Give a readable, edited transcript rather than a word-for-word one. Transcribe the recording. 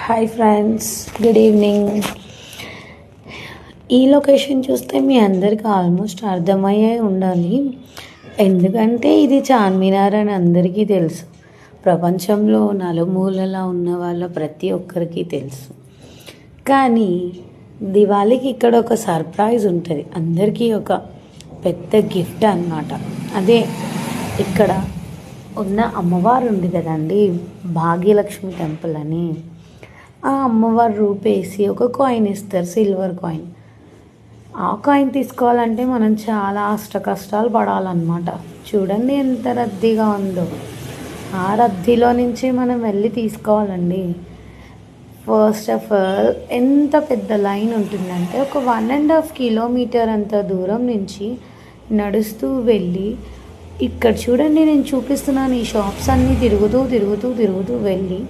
Hi friends, good evening. ఈ location చూస్తే మీ అందరికీ ఆల్మోస్ట్ అర్థమయ్యే ఉండాలి. ఎందుకంటే ఇది చార్మినార్ అని అందరికీ తెలుసు. ప్రపంచంలో నలుమూలలా ఉన్న వాళ్ళ ప్రతి ఒక్కరికి తెలుసు. కానీ దివాళీకి ఇక్కడ ఒక సర్ప్రైజ్ ఉంటుంది. అందరికీ ఒక పెద్ద గిఫ్ట్ అన్నమాట. అదే ఇక్కడ ఉన్న అమ్మవారు ఉంది కదండి, భాగ్యలక్ష్మి టెంపుల్ అని. ఆ అమ్మవారు రూపేసి ఒక కాయిన్ ఇస్తారు, సిల్వర్ కాయిన్. ఆ కాయిన్ తీసుకోవాలంటే మనం చాలా కష్టాలు పడాలన్నమాట. చూడండి ఎంత రద్దీగా ఉందో. ఆ రద్దీలో నుంచి మనం వెళ్ళి తీసుకోవాలండి. ఫస్ట్ ఆఫ్ ఆల్ ఎంత పెద్ద లైన్ ఉంటుందంటే ఒక 1.5 కిలోమీటర్ అంత దూరం నుంచి నడుస్తూ వెళ్ళి ఇక్కడ చూడండి, నేను చూపిస్తున్నాను. ఈ షాప్స్ అన్నీ తిరుగుతూ వెళ్ళి